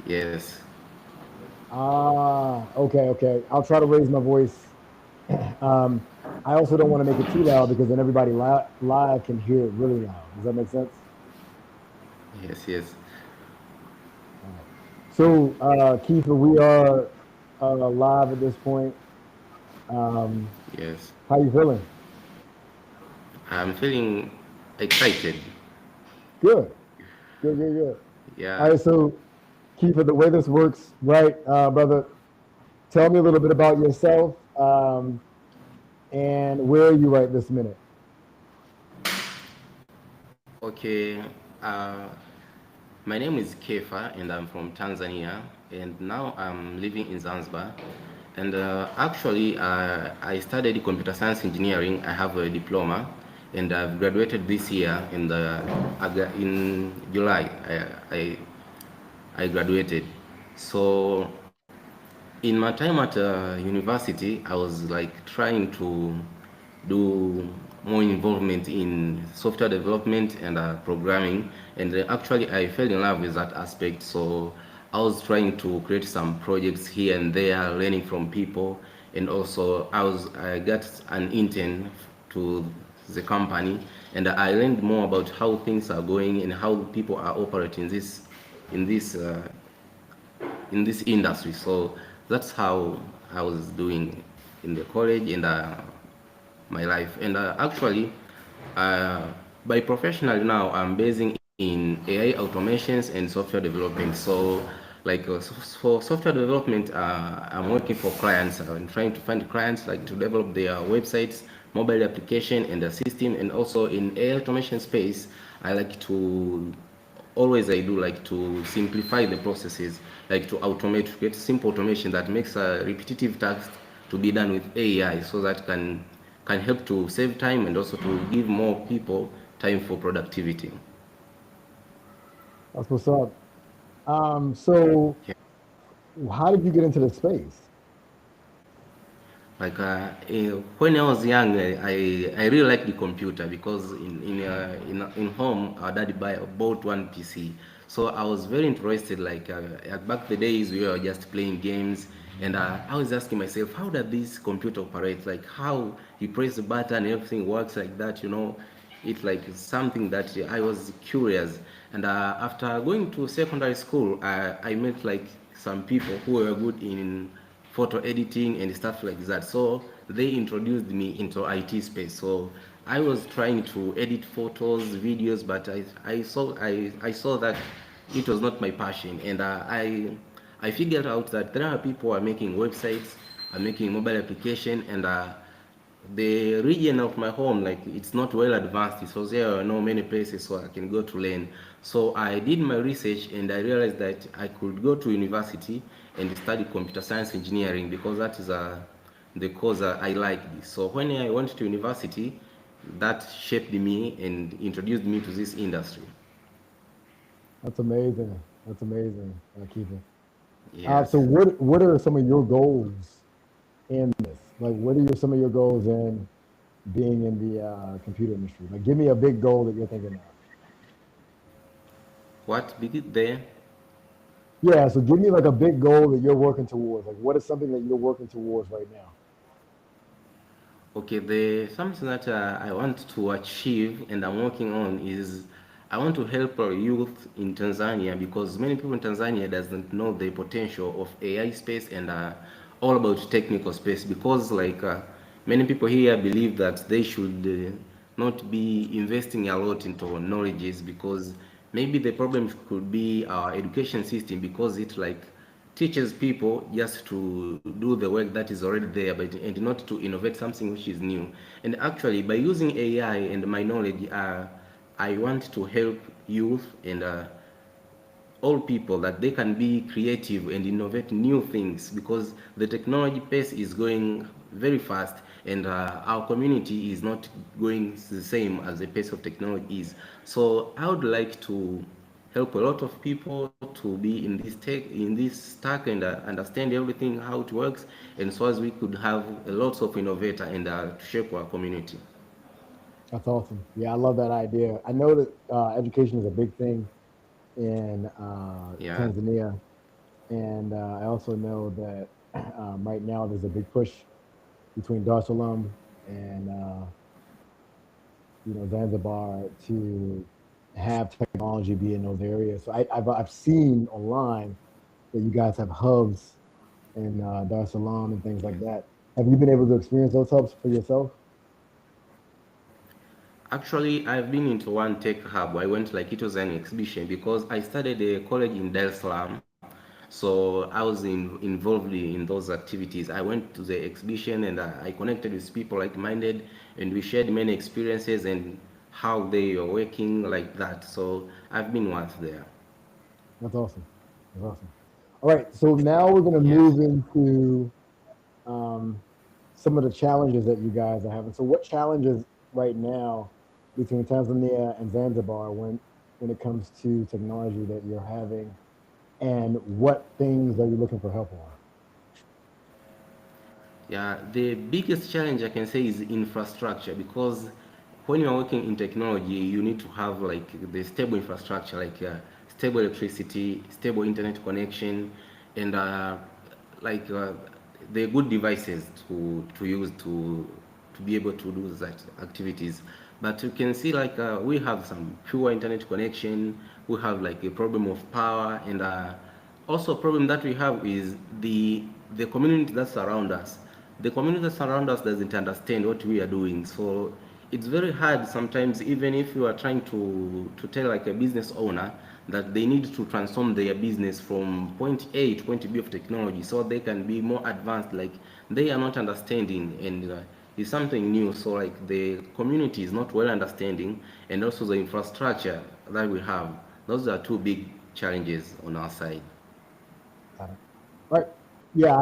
Yes. Ah, okay, okay. I'll try to raise my voice. um, I also don't want to make it too loud because then everybody live can hear it really loud. Does that make sense? Yes. Yes. All right. So, Kiefer, we are live at this point. Um, Yes. how you feeling? I'm feeling excited. Good, good, good, good. All Yeah. right. So, Kiefer, the way this works, right, brother? Tell me a little bit about yourself and where are you right this minute? Okay. Uh, my name is Kefa, and I'm from Tanzania. And now I'm living in Zanzibar. And actually, I studied computer science engineering. I have a diploma, and I've graduated this year in July. I graduated. So in my time at university, I was like trying to do more involvement in software development and programming, and actually I fell in love with that aspect. So I was trying to create some projects here and there, learning from people, and also I got an intern to the company, and I learned more about how things are going and how people are operating in this uh, in this industry. So that's how I was doing in the college and my life. And actually, uh, by professional now, I'm basing in AI automations and software development. So, like for software development, I'm working for clients. I'm trying to find clients like to develop their websites, mobile application, and the system. And also in AI automation space, I like to always I do like to simplify the processes, like to automate, to create simple automation that makes a repetitive task to be done with AI, so that can help to save time and also to give more people time for productivity. That's what's up. So Yeah. how did you get into the space? Like when I was young, I really liked the computer because in home our daddy bought one PC, so I was very interested. Like back the days we were just playing games, and I was asking myself, how does this computer operate? Like how you press the button, everything works like that, you know? It's like something that I was curious. And after going to secondary school, I met like some people who were good in photo editing and stuff like that. So they introduced me into IT space. So I was trying to edit photos, videos, but I saw that it was not my passion, and I figured out that there are people who are making websites, are making mobile application, and the region of my home, like it's not well advanced, so there are no many places where I can go to learn. So I did my research and I realized that I could go to university and study computer science engineering because that is the course I liked. So when I went to university, that shaped me and introduced me to this industry. That's amazing. That's amazing, Kiefer. So Yes. what are some of your goals in this? Like, what are some of your goals in being in the computer industry? Like, give me a big goal that you're thinking of. What did it there? Yeah, so give me like a big goal that you're working towards. Like, what is something that you're working towards right now? Okay, the something that I want to achieve and I'm working on is I want to help our youth in Tanzania because many people in Tanzania doesn't know the potential of AI space and all about technical space because like many people here believe that they should not be investing a lot into knowledges because maybe the problem could be our education system because it like teaches people just to do the work that is already there but and not to innovate something which is new. And actually by using AI and my knowledge I want to help youth and all people that they can be creative and innovate new things because the technology pace is going very fast and our community is not going the same as the pace of technology is. So I would like to help a lot of people to be in this tech in this stack and understand everything how it works, and so as we could have a lots of innovator and to shape our community. That's awesome. Yeah, I love that idea. I know that education is a big thing in Yeah. Tanzania. And I also know that right now there's a big push between Dar es Salaam and Zanzibar to have technology be in those areas. So I've seen online that you guys have hubs in Dar es Salaam and things like Yes. that. Have you been able to experience those hubs for yourself? Actually, I've been into one tech hub. I went like it was an exhibition because I studied a college in Dar es Salaam. So I was involved in those activities. I went to the exhibition and I connected with people like-minded, and we shared many experiences and how they are working like that. So I've been once there. That's awesome. That's awesome. All right, so now we're going to Yes. move into um, some of the challenges that you guys are having. So, what challenges right now between Tanzania and Zanzibar when it comes to technology that you're having, and what things are you looking for help on? Yeah, the biggest challenge I can say is infrastructure because when you are working in technology, you need to have like the stable infrastructure, like stable electricity, stable internet connection, and like the good devices to use to be able to do that activities. But you can see like we have some poor internet connection, we have like a problem of power, and also a problem that we have is the community that surround us. The community that surround us doesn't understand what we are doing, so it's very hard sometimes, even if you are trying to tell like a business owner that they need to transform their business from point A to point B of technology so they can be more advanced. Like they are not understanding, and it's something new. So like the community is not well understanding, and also the infrastructure that we have. Those are two big challenges on our side. Got it. Right. Yeah,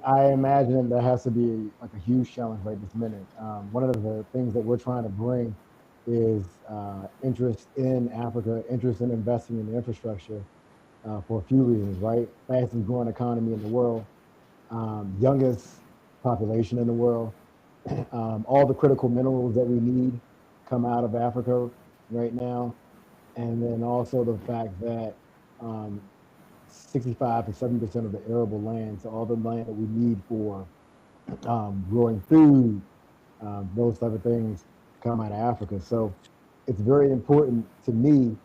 I imagine that has to be like a huge challenge right this minute. One of the things that we're trying to bring is interest in Africa, interest in investing in the infrastructure for a few reasons, right? Fastest growing economy in the world, youngest population in the world, all the critical minerals that we need come out of Africa right now, and then also the fact that um, 65 to 70% of the arable land, so all the land that we need for growing food, those type of things come out of Africa. So it's very important to me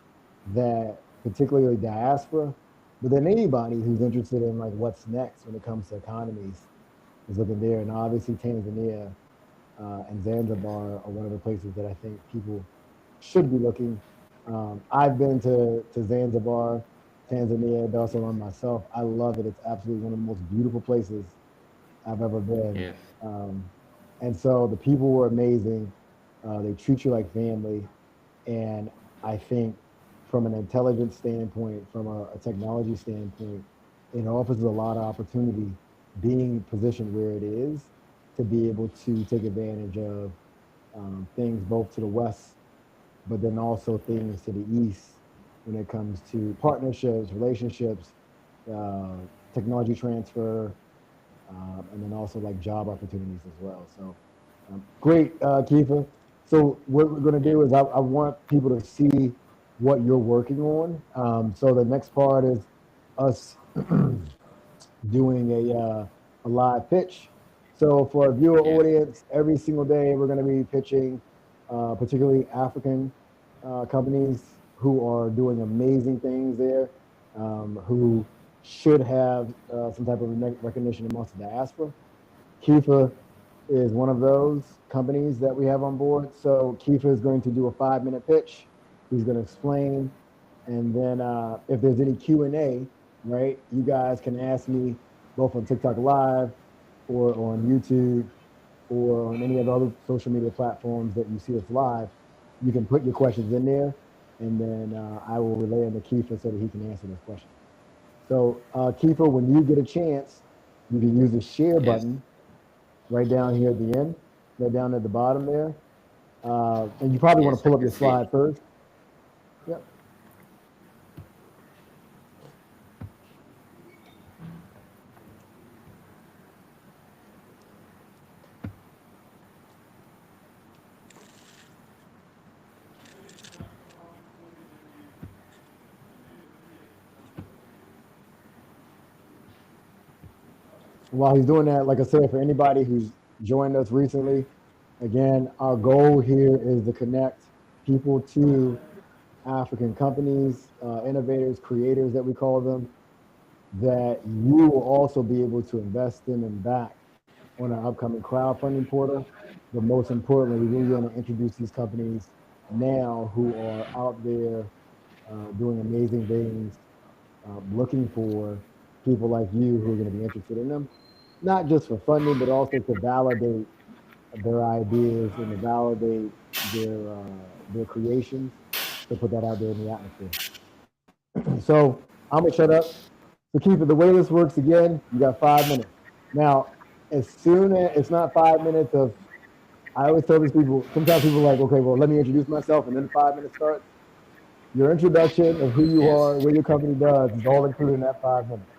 that particularly diaspora, but then anybody who's interested in like what's next when it comes to economies is looking there. And obviously Tanzania and Zanzibar are one of the places that I think people should be looking. I've been to Zanzibar, Tanzania, Dar es Salaam myself. I love it. It's absolutely one of the most beautiful places I've ever been. Yes. Um, and so the people were amazing. They treat you like family. And I think from an intelligence standpoint, from a technology standpoint, it offers a lot of opportunity being positioned where it is to be able to take advantage of things both to the west, but then also things to the east when it comes to partnerships, relationships, uh, technology transfer, and then also like job opportunities as well. So great, Kiefer. So what we're going to Yeah. do is I want people to see what you're working on. So the next part is us doing a live pitch. So for our viewer Yes. audience, every single day we're going to be pitching, particularly African companies who are doing amazing things there, who should have some type of recognition amongst the diaspora. Kifa is one of those companies that we have on board. So Kifa is going to do a 5 minute pitch. He's going to explain, and then if there's any Q&A, right, you guys can ask me both on TikTok Live or on YouTube or on any of the other social media platforms that you see us live. You can put your questions in there, and then I will relay them to Kifa so that he can answer those questions. So, Kifa, when you get a chance, you can use the share Yes. button right down here at the end, right down at the bottom there. And you probably want Yes, to I pull up can your see it. slide first. Yep. while he's doing that, like I said, for anybody who's joined us recently, again, our goal here is to connect people to African companies, innovators, creators that we call them, that you will also be able to invest in and back on our upcoming crowdfunding portal. But most importantly, we really want to introduce these companies now who are out there doing amazing things, looking for people like you who are going to be interested in them, not just for funding, but also to validate their ideas and to validate their creations, to put that out there in the atmosphere. So I'm gonna shut up. So keep it the way this works again. You got 5 minutes. Now, as soon as it's not 5 minutes of, I always tell these people. Sometimes people are like, okay, well, let me introduce myself, and then 5 minutes starts. Your introduction of who you Yes. are, what your company does, is all included in that 5 minutes.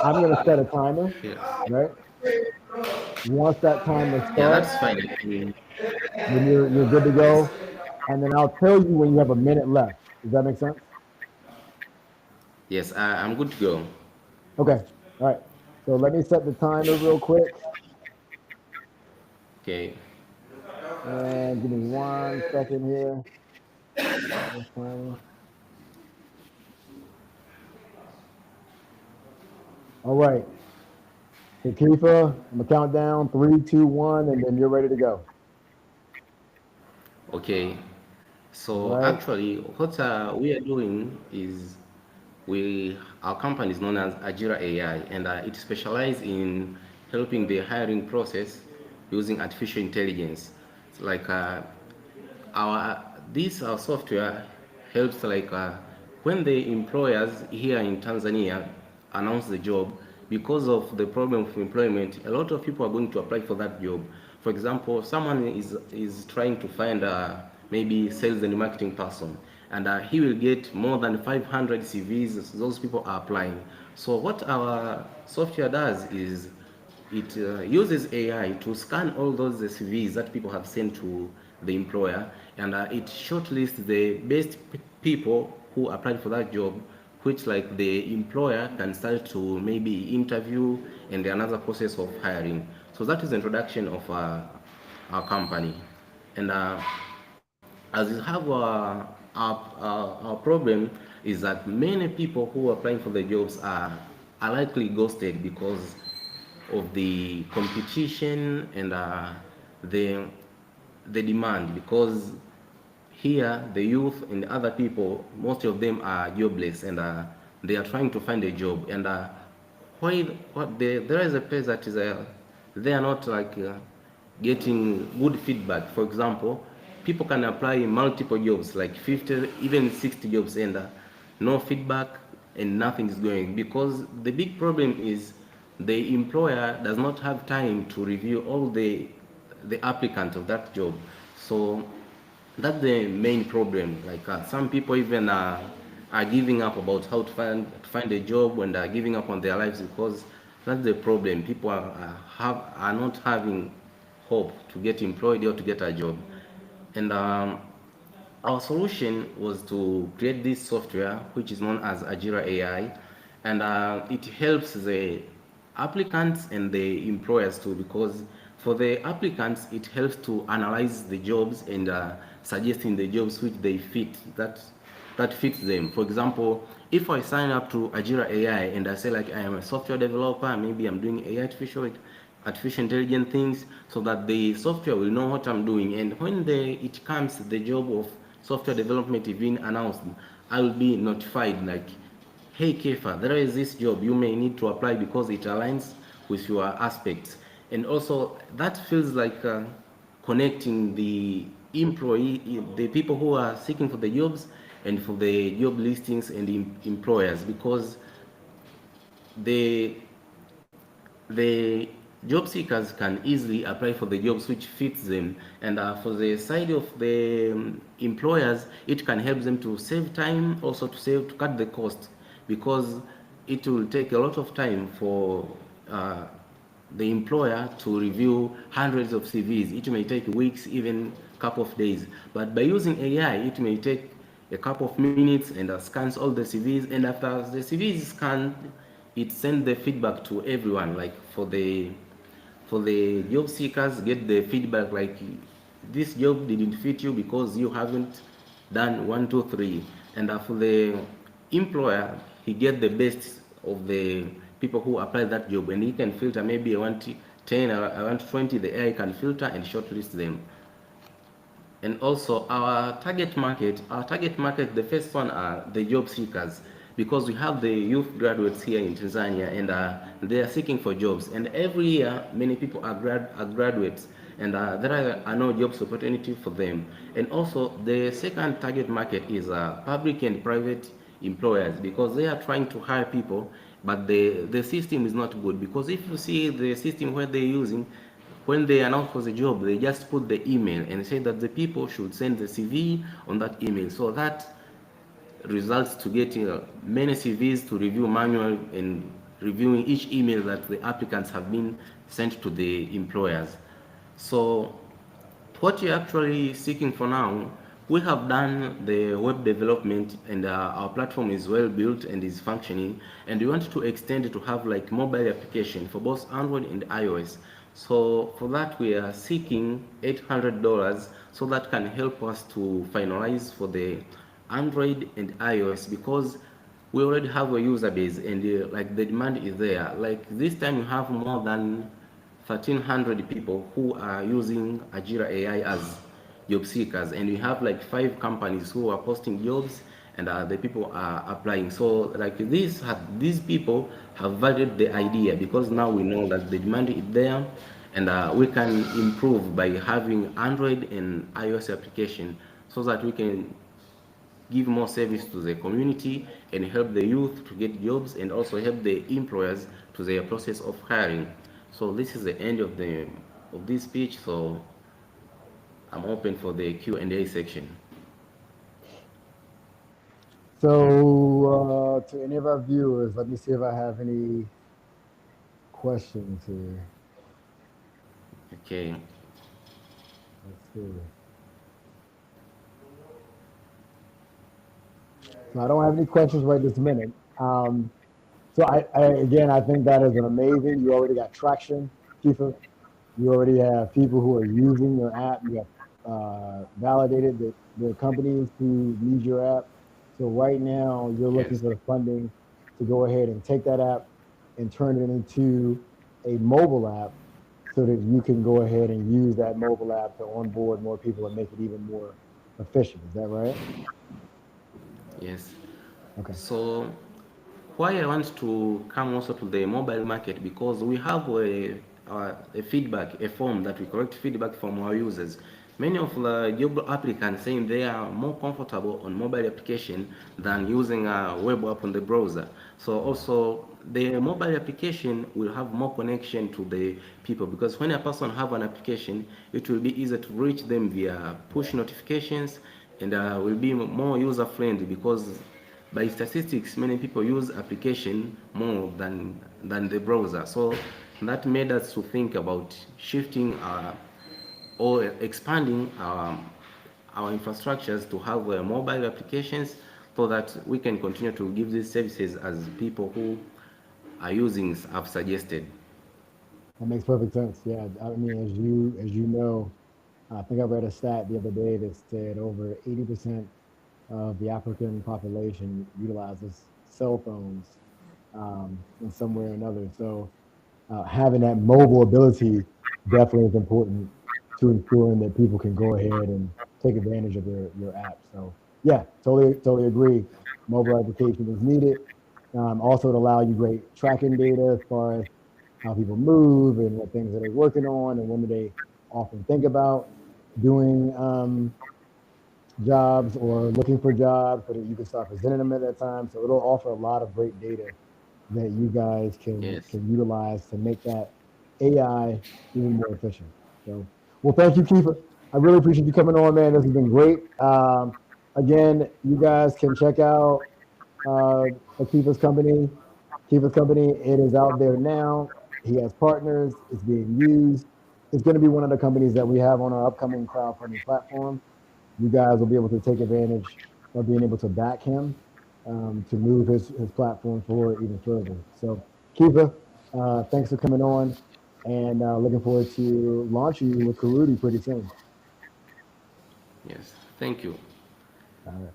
I'm gonna set a timer, Yeah. right? Once that timer Yeah, starts, that's fine. then you're good to go. And then I'll tell you when you have a minute left. Does that make sense? Yes, I'm good to go. Okay. All right. So let me set the timer real quick. Okay. And give me 1 second here. All right. So Kifa, I'm gonna count down 3, 2, 1, and then you're ready to go. Okay. All So right. actually, what we are doing is our company is known as Ajira AI, and it specializes in helping the hiring process using artificial intelligence. It's like our this our software helps like when the employers here in Tanzania announce the job, because of the problem of employment, a lot of people are going to apply for that job. For example, someone is trying to find maybe sales and marketing person, and he will get more than 500 CVs. Those people are applying. So what our software does is it uses AI to scan all those CVs that people have sent to the employer, and it shortlists the best people who applied for that job, which like the employer can start to maybe interview and another process of hiring. So that is the introduction of our company. And as you have our problem is that many people who are applying for the jobs are likely ghosted because of the competition and the the demand, because here the youth and other people, most of them are jobless, and they are trying to find a job. And why what there is a place that is they are not like getting good feedback. For example, people can apply multiple jobs, like 50, even 60 jobs, and no feedback and nothing is going, because the big problem is the employer does not have time to review all the applicants of that job. So that's the main problem. Like some people even are giving up about how to find a job, and are giving up on their lives, because that's the problem. People are not having hope to get employed or to get a job. And our solution was to create this software which is known as Ajira AI, and it helps the applicants and the employers too, because for the applicants it helps to analyze the jobs and suggesting the jobs which they fit, that fits them. For example, if I sign up to Ajira AI and I say like I am a software developer, maybe I'm doing AI artificial intelligence things, so that the software will know what I'm doing, and when it comes the job of software development is being announced, I will be notified like, hey Kefa, there is this job, you may need to apply because it aligns with your aspects. And also that feels like connecting the employee, the people who are seeking for the jobs, and for the job listings and the employers, because the the job seekers can easily apply for the jobs which fits them, and for the side of the employers, it can help them to save time, also to cut the cost, because it will take a lot of time for the employer to review hundreds of CVs. It may take weeks, even a couple of days, but by using AI it may take a couple of minutes, and scans all the CVs, and after the CVs is scanned, it sends the feedback to everyone, like for the job seekers get the feedback like this job didn't fit you because you haven't done 1 2 3, and for the employer he get the best of the people who apply that job, and he can filter maybe I want 10 or I want 20, the AI can filter and shortlist them. And also our target market, the first one are the job seekers, because we have the youth graduates here in Tanzania, and they are seeking for jobs, and every year many people are graduates, and there are no jobs opportunity for them. And also the second target market is public and private employers, because they are trying to hire people, but the system is not good, because if you see the system where they're using, when they announce for the job, they just put the email and say that the people should send the CV on that email. So that results to getting many CVs to review manual and reviewing each email that the applicants have been sent to the employers. So what you're actually seeking for now, we have done the web development, and our platform is well built and is functioning, and we want to extend it to have like mobile application for both Android and iOS. So for that we are seeking $800, so that can help us to finalize for the Android and iOS, because we already have a user base, and like the demand is there. Like this time you have more than 1,300 people who are using Ajira AI as job seekers, and we have like 5 companies who are posting jobs, and the people are applying. So like these people have validated the idea, because now we know that the demand is there, and we can improve by having Android and iOS application, so that we can give more service to the community and help the youth to get jobs, and also help the employers to their process of hiring. So this is the end of this speech. So I'm open for the Q&A section. So, to any of our viewers, let me see if I have any questions here. Okay. Let's see. So I don't have any questions right this minute. So again, I think that is an amazing. You already got traction, Kiefer. You already have people who are using your app. You have validated that there are companies who use your app. So right now, you're looking Yes. for the funding to go ahead and take that app and turn it into a mobile app, so that you can go ahead and use that mobile app to onboard more people and make it even more efficient. Is that right? Yes. Okay. So why I want to come also to the mobile market, because we have a feedback, a form that we collect feedback from our users. Many of the job applicants saying they are more comfortable on mobile application than using a web app on the browser. So also the mobile application will have more connection to the people, because when a person have an application, it will be easier to reach them via push notifications, and will be more user friendly, because by statistics many people use application more than the browser. So that made us to think about shifting or expanding our infrastructures to have mobile applications, so that we can continue to give these services as people who are using have suggested. That makes perfect sense. Yeah, I mean, as you know, I think I read a stat the other day that said over 80% of the African population utilizes cell phones in some way or another. So having that mobile ability definitely is important to ensuring that people can go ahead and take advantage of your app. So yeah, totally agree. Mobile application is needed. Also, to allow you great tracking data as far as how people move and what things are they working on and when do they often think about doing jobs or looking for jobs, so that you can start presenting them at that time. So it'll offer a lot of great data that you guys can Yes. can utilize to make that AI even more efficient. So, well, thank you, Keeper. I really appreciate you coming on, man. This has been great. Again, you guys can check out uh, Keeper's company. Keeper's company. It is out there now. He has partners. It's being used. It's going to be one of the companies that we have on our upcoming crowdfunding platform. You guys will be able to take advantage of being able to back him to move his platform forward even further. So, Kiva, thanks for coming on, and looking forward to launching you with Karudi pretty soon. Yes, thank you. All right.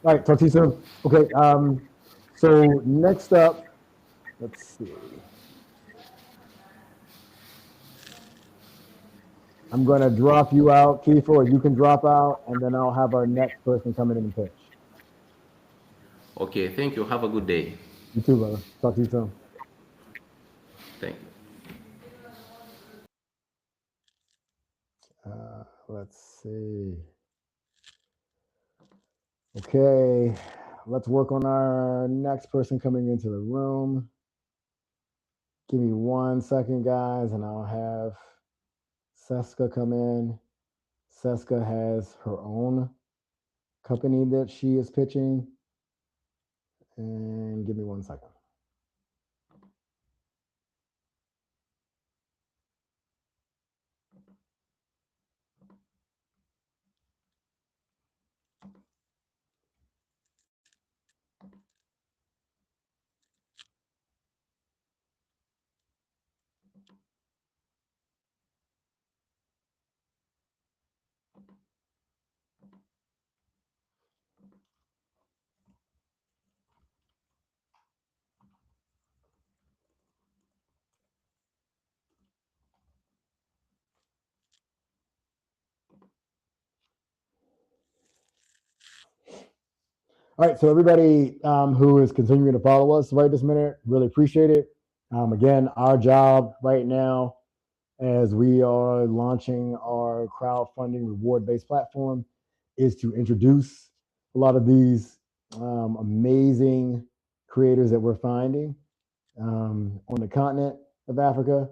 All right. Talk to you soon. Okay. So next up, let's see. I'm gonna drop you out, Kiefer, or you can drop out, and then I'll have our next person coming in and pitch. Okay, thank you. Have a good day. You too, brother. Talk to you soon. Thank you. Let's see. Okay, let's work on our next person coming into the room. Give me 1 second, guys, and I'll have Seska come in. Seska has her own company that she is pitching. And give me 1 second. All right, so everybody who is continuing to follow us right this minute, really appreciate it. Again, our job right now, as we are launching our crowdfunding reward-based platform, is to introduce a lot of these amazing creators that we're finding on the continent of Africa,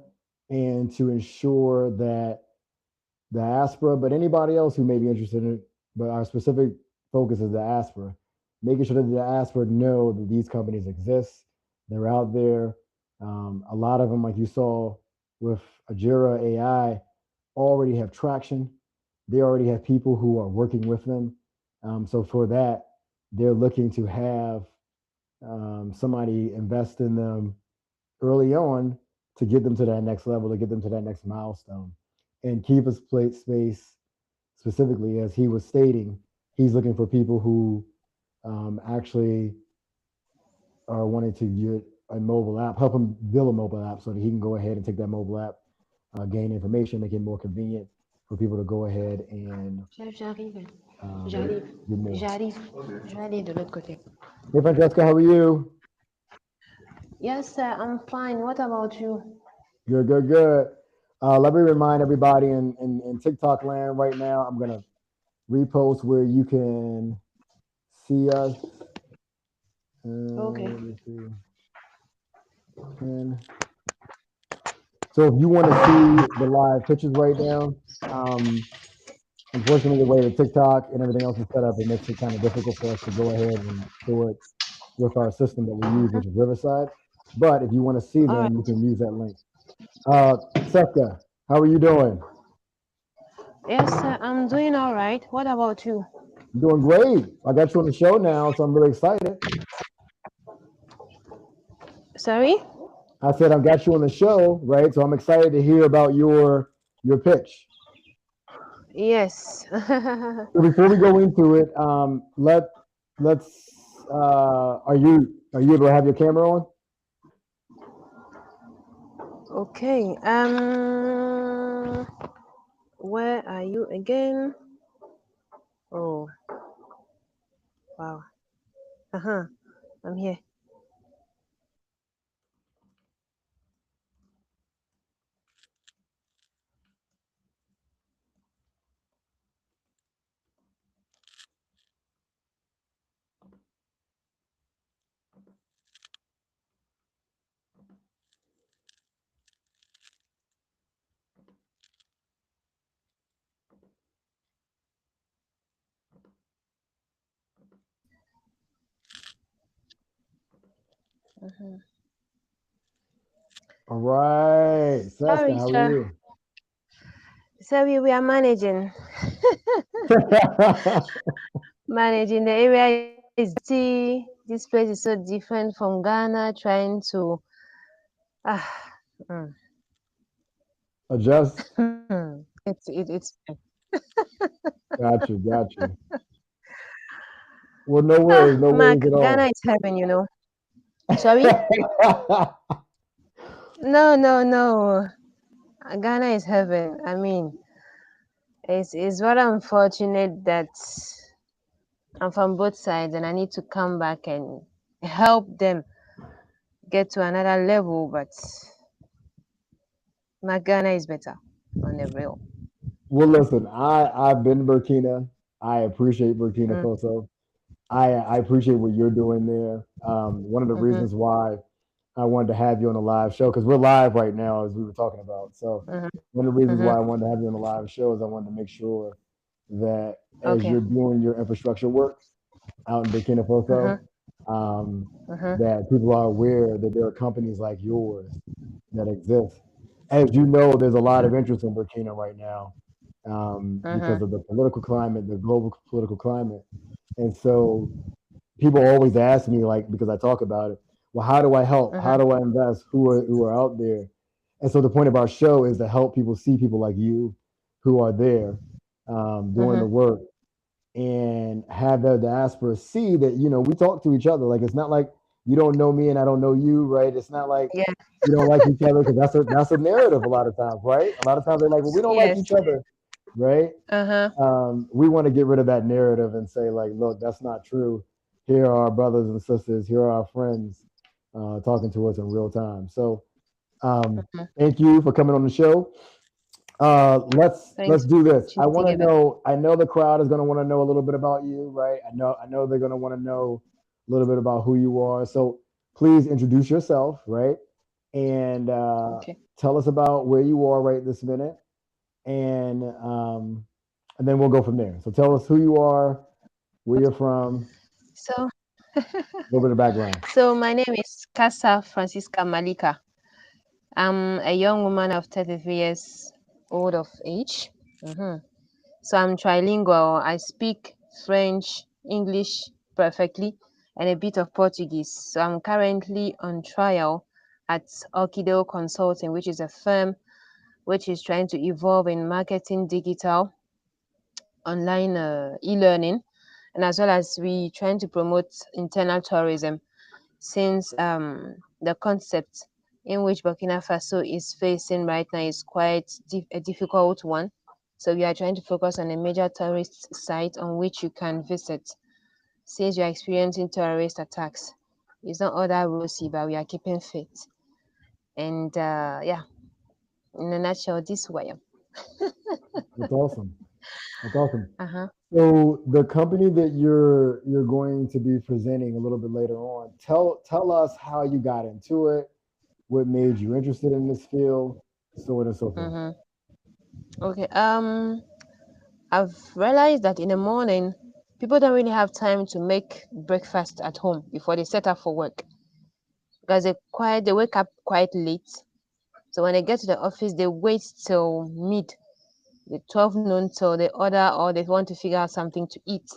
and to ensure that diaspora, but anybody else who may be interested in it, but our specific focus is diaspora, making sure that the diaspora know that these companies exist, they're out there. A lot of them, like you saw with Ajira AI, already have traction. They already have people who are working with them. So for that, they're looking to have somebody invest in them early on to get them to that next level, to get them to that next milestone. And Kiva's plate space specifically, as he was stating, he's looking for people who actually are wanting to get a mobile app, help him build a mobile app so that he can go ahead and take that mobile app, gain information, make it more convenient for people to go ahead and Chef, j'arrive. um, J'arrive. do more. J'arrive. Je vais aller de l'autre côté. Hey, Francesca, how are you? Yes, sir, I'm fine. What about you? Good, good, good. Let me remind everybody in TikTok land right now, I'm going to repost where you can see us. Okay. Let me see. And so if you want to see the live pictures right now, unfortunately, the way the TikTok and everything else is set up, it makes it kind of difficult for us to go ahead and do it with our system that we use, which is Riverside. But if you want to see All right. them, you can use that link. Sefka, how are you doing? Yes, sir, I'm doing all right. What about you? I'm doing great. I got you on the show now, so I'm really excited. Sorry? I said I got you on the show, right? So I'm excited to hear about your pitch. Yes. So before we go into it, let's are you able to have your camera on? Okay. Where are you again? Oh, wow. Uh-huh. I'm here. Uh-huh. All right, Seska, Sorry, how are sir. you? Sorry, we are managing. Managing. The area is dirty. this place is so different from Ghana. Trying to ah, mm, Adjust. it's Got you. Got you. Well, no worries. No Mark. worries at Ghana all. is heaven, you know. Sorry? No, no, no. Ghana is heaven. I mean, it's rather unfortunate that I'm from both sides and I need to come back and help them get to another level, but my Ghana is better on the real. Well, listen, I've been to Burkina. I appreciate Burkina Mm, Faso. I appreciate what you're doing there. One of the mm-hmm, reasons why I wanted to have you on a live show, because we're live right now, as we were talking about. So mm-hmm, one of the reasons mm-hmm. why I wanted to have you on a live show is I wanted to make sure that as Okay. you're doing your infrastructure work out in Burkina Mm-hmm, Faso, um, mm-hmm, that people are aware that there are companies like yours that exist. As you know, there's a lot of interest in Burkina right now because mm-hmm, of the political climate, the global political climate. And so people always ask me, like, because I talk about it, well, how do I help? How mm-hmm, do I invest? Who are out there? And so the point of our show is to help people see people like you who are there doing the mm-hmm. work and have the diaspora see that we talk to each other. Like it's not like you don't know me and I don't know you, right? It's not like Yeah. we don't like each other because that's a narrative a lot of times, right? A lot of times they're like, well, we don't like Yes. each other, right? Uh-huh. We want to get rid of that narrative and say like, look, that's not true. Here are our brothers and sisters. Here are our friends talking to us in real time. So Mm-hmm. thank you for coming on the show. Let's Thanks do for the this. I want opportunity to given. know. I know the crowd is going to want to know a little bit about you, right? I know they're going to want to know a little bit about who you are. So please introduce yourself, right? And Okay. tell us about where you are right this minute, and then we'll go from there. So tell us who you are, where you're from, So a little bit of background. so my name is Casa Francisca Malika. I'm a young woman of 33 years old of age. Hmm. So I'm trilingual. I speak French, English perfectly, and a bit of Portuguese. So I'm currently on trial at Orchideo Consulting, which is a firm which is trying to evolve in marketing, digital, online e-learning, and as well as we trying to promote internal tourism since the concept in which Burkina Faso is facing right now is quite a difficult one. So we are trying to focus on a major tourist site on which you can visit since you are experiencing terrorist attacks. It's not all that rosy, but we are keeping fit. And yeah, in a nutshell, this way. That's awesome. That's awesome. Uh-huh. So the company that you're going to be presenting a little bit later on, tell us how you got into it, what made you interested in this field, so on and so forth. Mm-hmm. Okay. I've realized that in the morning, people don't really have time to make breakfast at home before they set up for work because they wake up quite late. So when they get to the office, they wait till the 12 noon till they order or they want to figure out something to eat.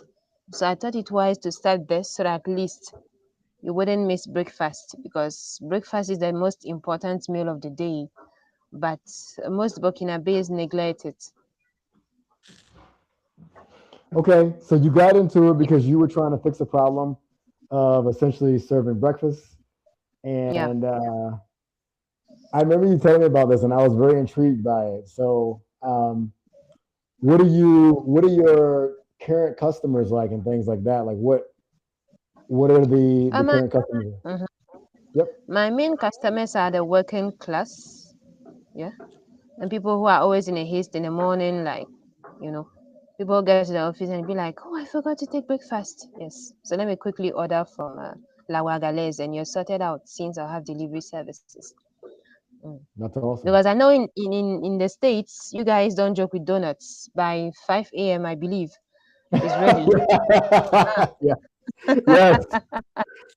So I thought it wise to start this so that at least you wouldn't miss breakfast because breakfast is the most important meal of the day. But most Burkinabes neglect it. Okay, so you got into it because you were trying to fix a problem of essentially serving breakfast, Yeah. and I remember you telling me about this, and I was very intrigued by it. So, what are your current customers like, and things like that? Like, what are the My, current customers? mhm. Yep. My main customers are the working class. Yeah. And people who are always in a haste in the morning, like, you know, people get to the office and be like, oh, I forgot to take breakfast. Yes. So let me quickly order from La Wagales and you're sorted out since I have delivery services. Mm. That's awesome. Because I know in the States, you guys don't joke with donuts. By 5 a.m., I believe, it's ready. Yeah. Yes.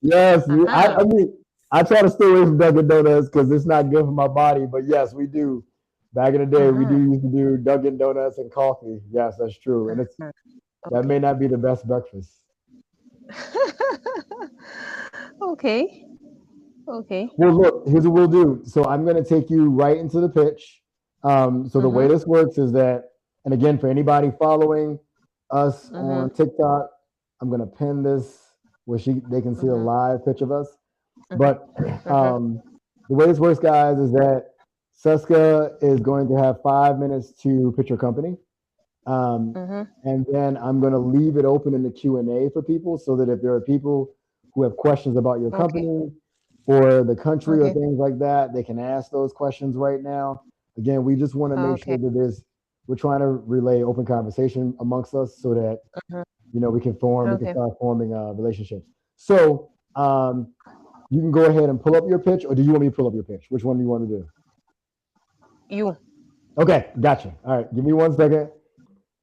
Yes. Uh-huh. I mean, I try to stay away from Dunkin' Donuts because it's not good for my body. But yes, we do. Back in the day, we do Uh-huh. used to do Dunkin' Donuts and coffee. Yes, that's true. And it's Uh-huh. that Okay. may not be the best breakfast. Okay. Okay. Well, look, here's what we'll do. So I'm going to take you right into the pitch. So the way Mm-hmm. this works is that, and again, for anybody following us Mm-hmm. on TikTok, I'm going to pin this where they can see a Mm-hmm. live pitch of us. Mm-hmm. But the way this works, guys, is that Seska is going to have 5 minutes to pitch your company. Mm-hmm. And then I'm going to leave it open in the Q&A for people so that if there are people who have questions about your Okay. company or the country or Okay. things like that, they can ask those questions right now. Again, we just want to make Okay. sure that we're trying to relay open conversation amongst us so that, Mhm. we can Okay. start forming relationships. So you can go ahead and pull up your pitch, or do you want me to pull up your pitch? Which one do you want to do? You. Okay, gotcha. All right, give me 1 second.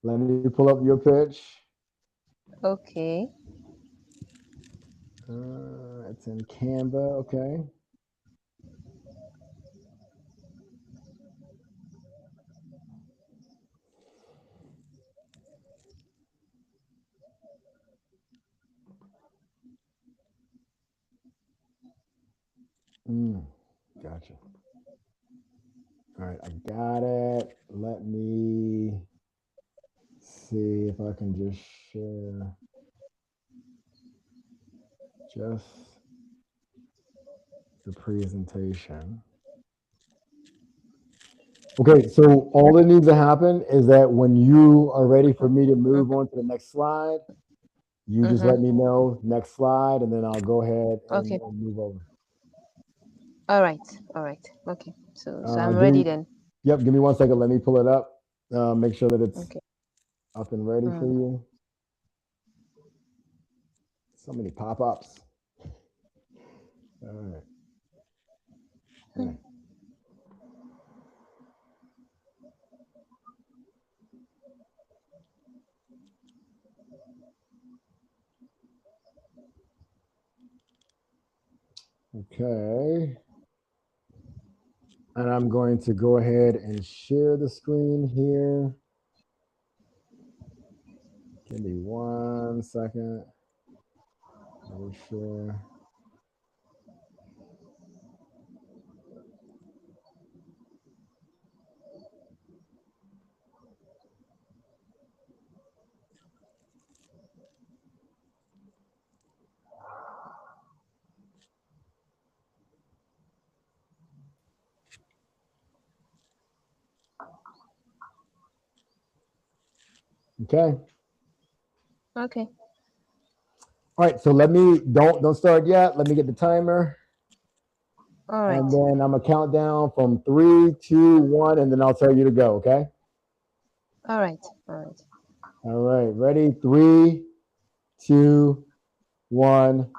Let me pull up your pitch. Okay. It's in Canva. Okay. Gotcha. All right, I got it. Let me see if I can just share just the presentation. Okay, so all that needs to happen is that when you are ready for me to move on to the next slide, you just let Mm-hmm. me know next slide, and then I'll go ahead Okay. and move over. All right. All right. Okay. So I'm Give ready me, then. yep, give me 1 second. Let me pull it up. Make sure that it's Okay. up and ready for Mm. you. So many pop-ups. All right. Okay. And I'm going to go ahead and share the screen here. Give me 1 second. Let me share. Okay. Okay. All right. So let me don't start yet. Let me get the timer. All right. And then I'm gonna count down from 3, 2, 1, and then I'll tell you to go. Okay. All right. All right. All right. Ready? 3, 2, 1,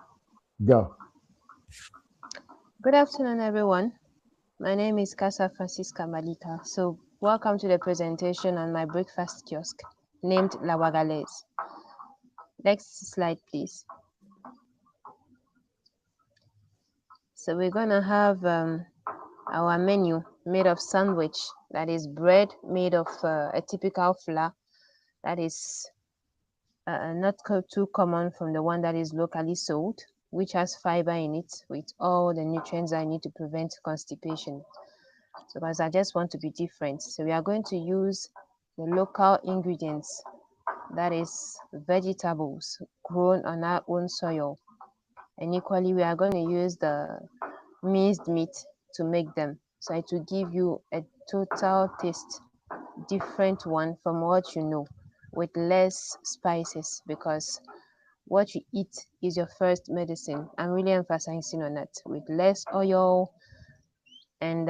go. Good afternoon, everyone. My name is Casa Francisca Malika. So welcome to the presentation on my breakfast kiosk named La Wagales. Next slide, please. So we're gonna have our menu made of sandwich, that is bread made of a typical flour that is not too common from the one that is locally sold, which has fiber in it with all the nutrients I need to prevent constipation. So because I just want to be different, so we are going to use the local ingredients, that is vegetables grown on our own soil, and equally we are going to use the minced meat to make them, so it will give you a total taste different one from what you know, with less spices, because what you eat is your first medicine. I'm really emphasizing on that, with less oil, and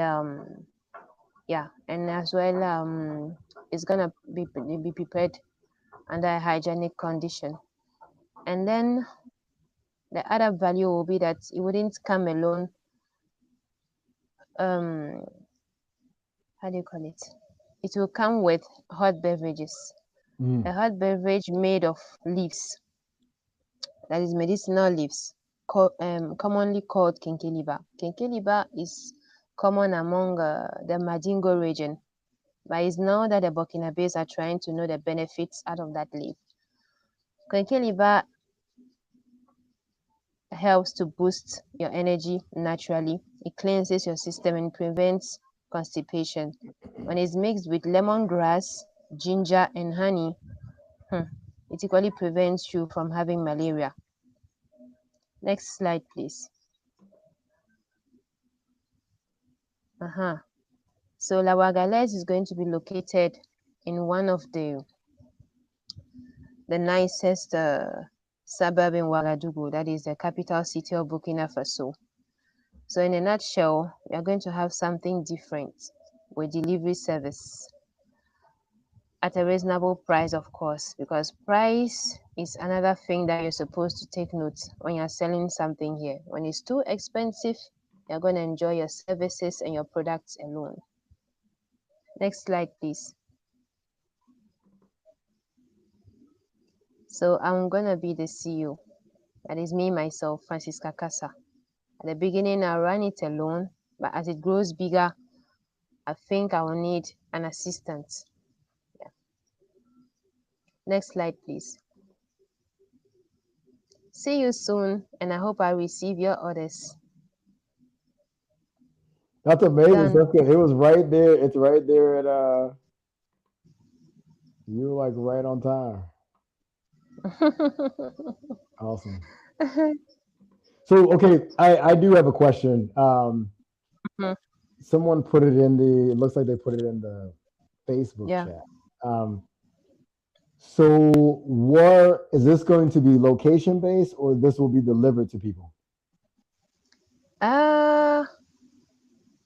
yeah, and as well it's gonna be prepared under a hygienic condition. And then the other value will be that it wouldn't come alone. um how do you call it? It will come with hot beverages. A hot beverage made of leaves, that is medicinal leaves, commonly called kenkeliba. Kenkeliba is common among the Madingo region, but it's now that the Burkinabes are trying to know the benefits out of that leaf. Kenkeliba helps to boost your energy naturally. It cleanses your system and prevents constipation. When it's mixed with lemongrass, ginger, and honey, it equally prevents you from having malaria. Next slide, please. So Lawagales is going to be located in one of the nicest suburb in Ouagadougou, that is the capital city of Burkina Faso. So in a nutshell, we are going to have something different with delivery service at a reasonable price, of course, because price is another thing that you're supposed to take note when you're selling something here. When it's too expensive, you're going to enjoy your services and your products alone. Next slide, please. So I'm going to be the CEO. That is me, myself, Francisca Casa. At the beginning, I'll run it alone, but as it grows bigger, I think I will need an assistant. Yeah. Next slide, please. See you soon, and I hope I receive your orders. That's amazing. Done. That's good. It was right there. It's right there at you were like right on time. Awesome. So okay, I do have a question. Someone put it in the. It looks like they put it in the Facebook chat. So what is this going to be location based, or this will be delivered to people?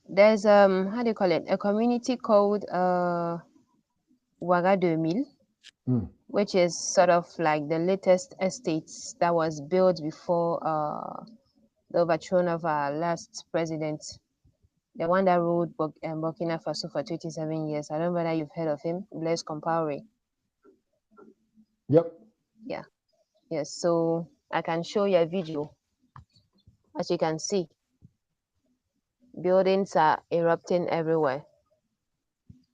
There's how do you call it? A community called Ouaga 2000, which is sort of like the latest estates that was built before the overthrow of our last president, the one that ruled Burkina Faso for 27 years. I don't know whether you've heard of him, Blaise Compaoré. Yep. Yeah. Yes. So I can show you a video. As you can see, buildings are erupting everywhere.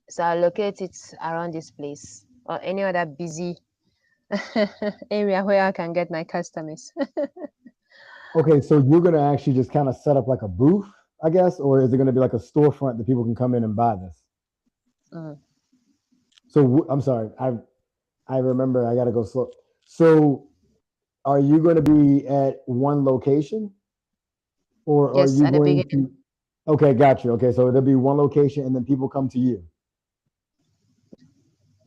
So I'll locate it around this place or any other busy area where I can get my customers. Okay, so you're going to actually just kind of set up like a booth, I guess, or is it going to be like a storefront that people can come in and buy this? So I'm sorry, I remember I got to go slow. So are you going to be at one location, or yes, are you going to? Okay, got you. Okay, so there'll be one location, and then people come to you.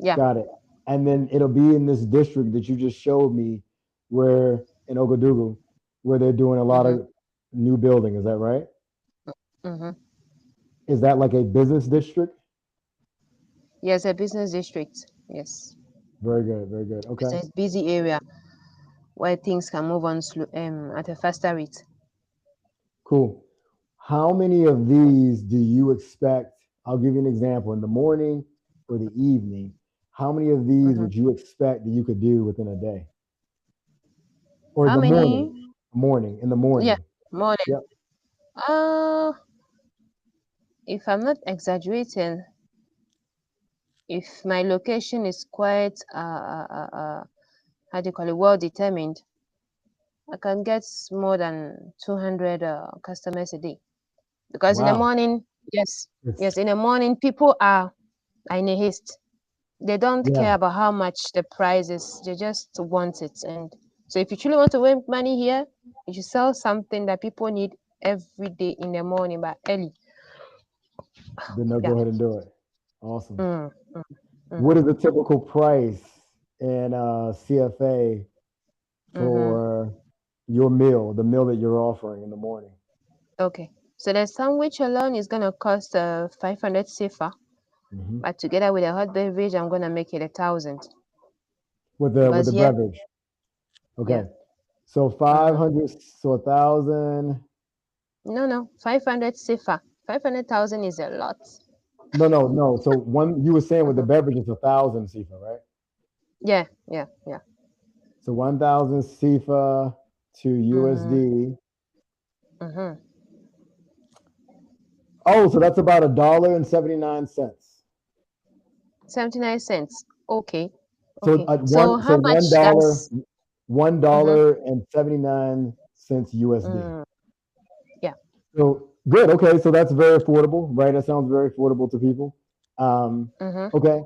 Yeah. Got it. And then it'll be in this district that you just showed me, where in Ouagadougou, where they're doing a lot of new building. Is that right? Is that like a business district? Yes, a business district. Yes. Very good. Very good. Okay. It's a busy area where things can move on at a faster rate. Cool. How many of these do you expect? I'll give you an example. In the morning or the evening, how many of these would you expect that you could do within a day? Or how the many? Morning. In the morning. Yeah, morning. Yep. If I'm not exaggerating, if my location is quite how do you call it, well determined, I can get more than 200 customers a day. Because in the morning, yes, in the morning, people are in a haste. They don't care about how much the price is. They just want it. And so if you truly want to make money here, you should sell something that people need every day in the morning, but early. Then they'll go ahead and do it. Awesome. What is the typical price in CFA for your meal, the meal that you're offering in the morning? Okay. So the sandwich alone is going to cost 500 CFA. But together with a hot beverage, I'm going to make it 1,000. With the beverage. Okay. Yeah. So 500, so 1,000. No, 500 CFA. 500,000 is a lot. No. So you were saying with the beverage is 1,000 CFA, right? Yeah. So 1,000 CFA to USD. Oh, so that's about $1.79. 79 cents. Okay. So how much? $1.79 cents USD. Yeah. So good. Okay, so that's very affordable, right? That sounds very affordable to people. Okay.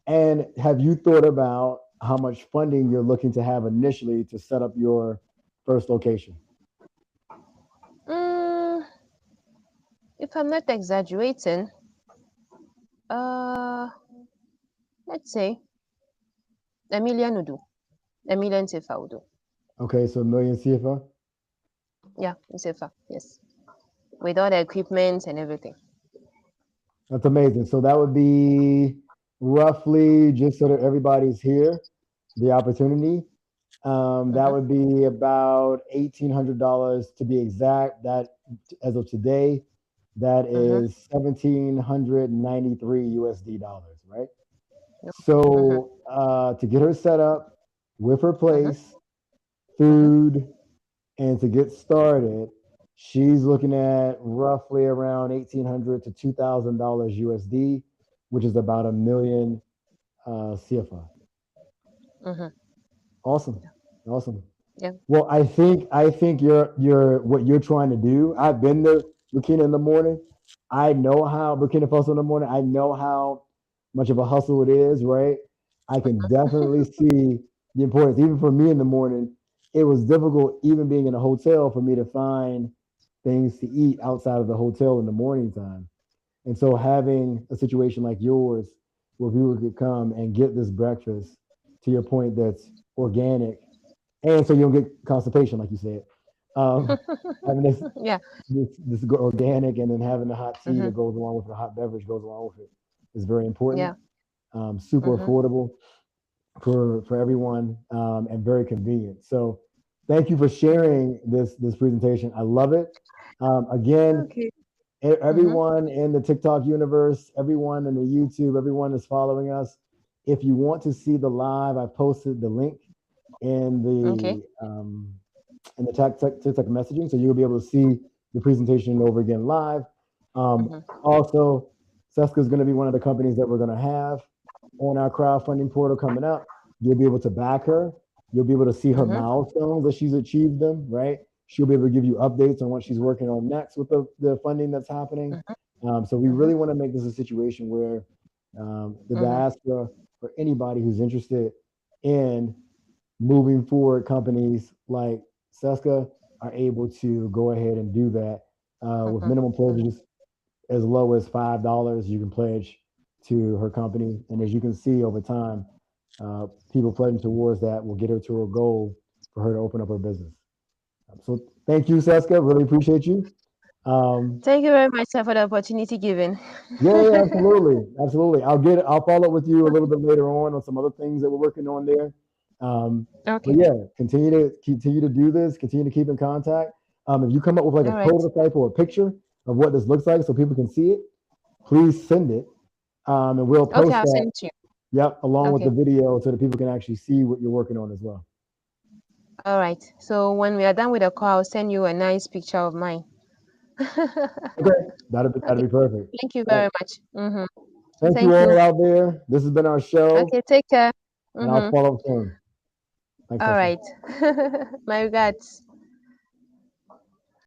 And have you thought about how much funding you're looking to have initially to set up your first location? If I'm not exaggerating, let's say $1 million would do. $1 million CFA would do. Okay, so $1 million CFA? Yeah, CFA, yes. With all the equipment and everything. That's amazing. So that would be roughly, just so that everybody's here, the opportunity. That would be about $1,800 to be exact. That, as of today, that is 1,793 USD dollars, right? So to get her set up with her place, food, and to get started, she's looking at roughly around $1,800 to $2,000 USD, which is about $1 million CFA. Awesome. Yeah. Well, I think you're what you're trying to do. I've been to Burkina in the morning. I know how Burkina Faso in the morning. I know how much of a hustle it is, right? I can definitely see the importance. Even for me in the morning, it was difficult, even being in a hotel, for me to find things to eat outside of the hotel in the morning time. And so having a situation like yours where people could come and get this breakfast, to your point, that's organic, and so you don't get constipation, like you said. Having this organic, and then having the hot tea that goes along with it, the hot beverage goes along with it, is very important. Super affordable for everyone, and very convenient. So thank you for sharing this presentation. I love it. Again, everyone in the TikTok universe, everyone in the YouTube, everyone that's following us, if you want to see the live, I posted the link in the TikTok messaging, so you'll be able to see the presentation over again live. Also, Seska is going to be one of the companies that we're going to have on our crowdfunding portal coming up. You'll be able to back her. You'll be able to see her milestones as she's achieved them, right? She'll be able to give you updates on what she's working on next with the funding that's happening. So we really want to make this a situation where the diaspora, or anybody who's interested in moving forward, companies like Seska are able to go ahead and do that with minimum pledges as low as $5. You can pledge to her company, and as you can see over time, people pledging towards that will get her to her goal for her to open up her business. So thank you, Seska. Really appreciate you. Thank you very much, sir, for the opportunity given. Yeah, absolutely. I'll follow up with you a little bit later on some other things that we're working on there. But yeah, continue to do this. Continue to keep in contact. If you come up with like a prototype or a picture of what this looks like, so people can see it, please send it, and we'll post I'll that. send it to you. Yep, along with the video, so that people can actually see what you're working on as well. All right. So when we are done with the call, I'll send you a nice picture of mine. Okay, that'd be perfect. Thank you very much. Thank you all out there. This has been our show. Okay, take care. And I'll follow up soon. Thanks, all right. My regards.